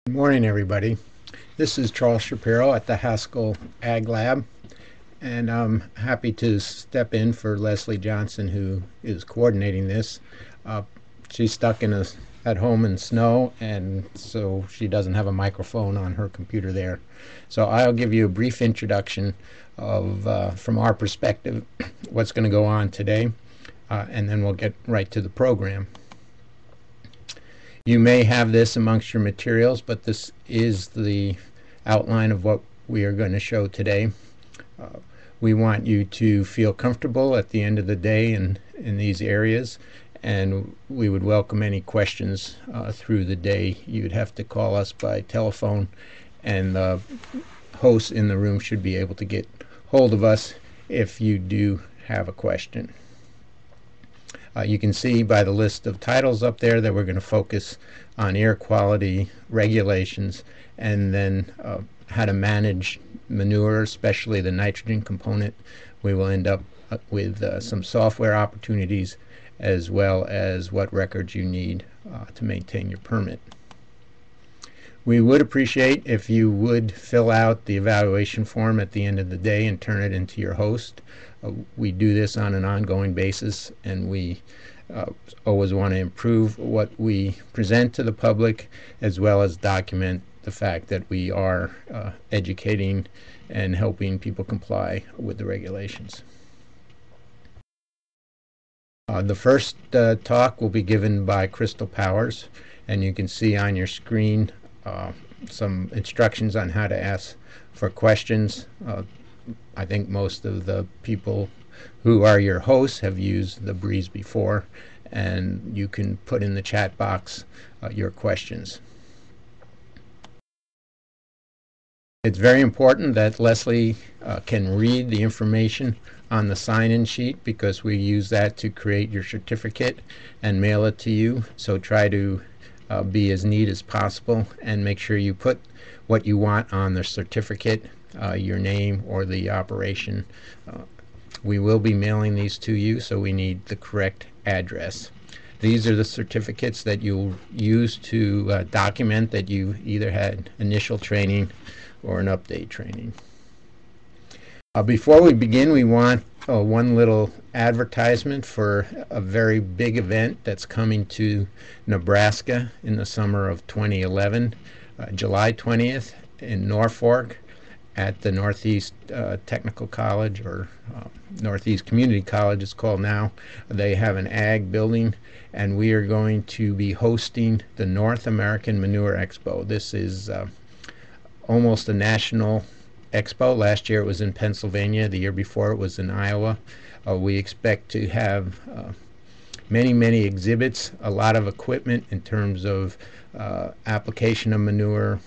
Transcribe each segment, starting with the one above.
Good morning, everybody. This is Charles Shapiro at the Haskell Ag Lab, and I'm happy to step in for Leslie Johnson, who is coordinating this. She's stuck at home in snow, and so she doesn't have a microphone on her computer there. So I'll give you a brief introduction of, from our perspective, what's going to go on today, and then we'll get right to the program. You may have this amongst your materials, but this is the outline of what we are going to show today. We want you to feel comfortable at the end of the day in these areas, and we would welcome any questions through the day. You'd have to call us by telephone, and the hosts in the room should be able to get hold of us if you do have a question. You can see by the list of titles up there that we're going to focus on air quality regulations, and then how to manage manure, especially the nitrogen component. We will end up with some software opportunities, as well as what records you need to maintain your permit. We would appreciate if you would fill out the evaluation form at the end of the day and turn it into your host. We do this on an ongoing basis, and we always want to improve what we present to the public, as well as document the fact that we are educating and helping people comply with the regulations. The first talk will be given by Crystal Powers, and you can see on your screen some instructions on how to ask for questions. I think most of the people who are your hosts have used the Breeze before, and you can put in the chat box your questions. It's very important that Leslie can read the information on the sign-in sheet, because we use that to create your certificate and mail it to you. So try to be as neat as possible, and make sure you put what you want on the certificate, your name or the operation. We will be mailing these to you, so we need the correct address. These are the certificates that you'll use to document that you either had initial training or an update training. Before we begin, we want one little advertisement for a very big event that's coming to Nebraska in the summer of 2011, July 20th in Norfolk at the Northeast Technical College, or Northeast Community College it's called now. They have an ag building, and we are going to be hosting the North American Manure Expo. This is almost a national expo. Last year it was in Pennsylvania. The year before it was in Iowa. We expect to have many exhibits, a lot of equipment in terms of application of manure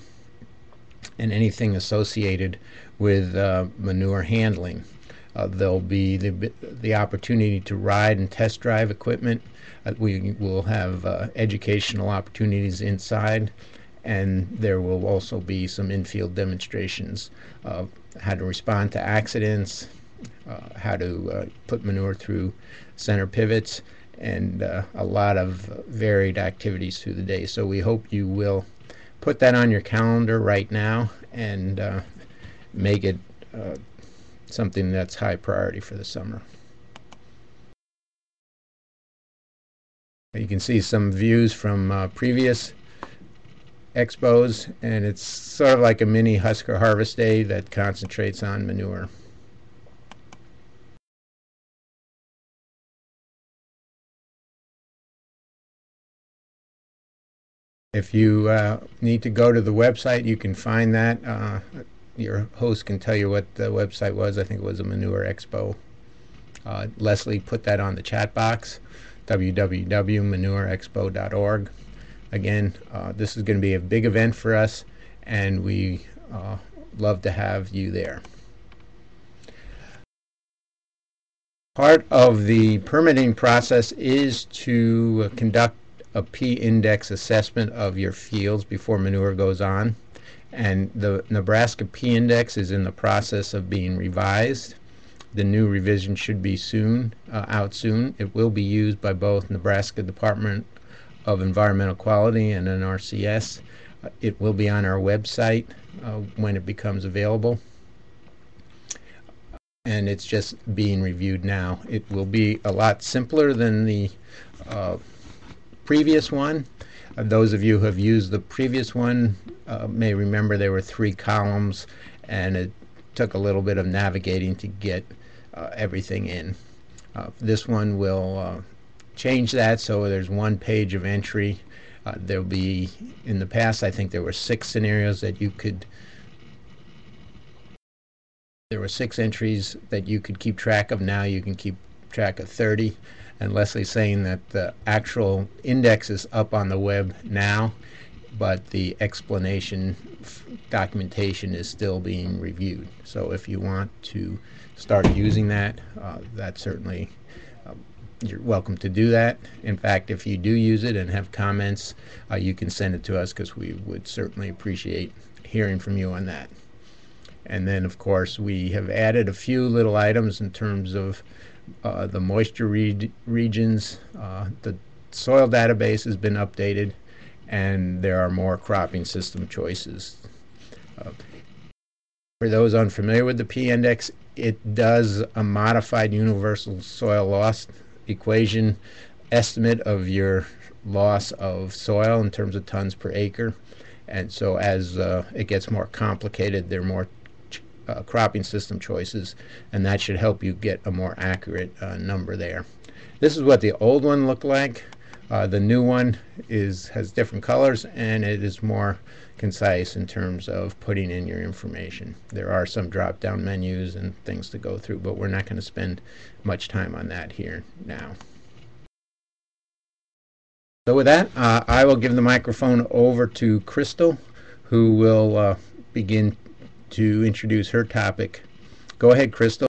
and anything associated with manure handling. There'll be the opportunity to ride and test drive equipment. We will have educational opportunities inside, and there will also be some in-field demonstrations of how to respond to accidents, how to put manure through center pivots, and a lot of varied activities through the day. So we hope you will put that on your calendar right now, and make it something that's high priority for the summer. You can see some views from previous expos, and it's sort of like a mini Husker Harvest Day that concentrates on manure. If you need to go to the website, you can find that. Your host can tell you what the website was. I think it was a Manure Expo. Leslie put that on the chat box, www.manureexpo.org. Again, this is going to be a big event for us, and we love to have you there. Part of the permitting process is to conduct a P-index assessment of your fields before manure goes on, and the Nebraska P-index is in the process of being revised. The new revision should be out soon. It will be used by both Nebraska Department of Environmental Quality and NRCS. It will be on our website when it becomes available, and it's just being reviewed now. It will be a lot simpler than the previous one. Those of you who have used the previous one may remember there were 3 columns, and it took a little bit of navigating to get everything in. This one will change that, so there's 1 page of entry. There'll be, in the past, I think there were 6 scenarios that you could, there were 6 entries that you could keep track of. Now you can keep track of 30. And Leslie's saying that the actual index is up on the web now, but the explanation documentation is still being reviewed. So if you want to start using that, that's certainly you're welcome to do that. In fact, if you do use it and have comments, you can send it to us, because we would certainly appreciate hearing from you on that. And then, of course, we have added a few little items in terms of the moisture regions. The soil database has been updated, and there are more cropping system choices. For those unfamiliar with the P-index, it does a modified universal soil loss equation estimate of your loss of soil in terms of tons per acre. And so as it gets more complicated, there are more cropping system choices, and that should help you get a more accurate number there. This is what the old one looked like. The new one has different colors, and it is more concise in terms of putting in your information. There are some drop-down menus and things to go through, but we're not going to spend much time on that here now. So with that, I will give the microphone over to Crystal, who will begin to introduce her topic. Go ahead, Crystal.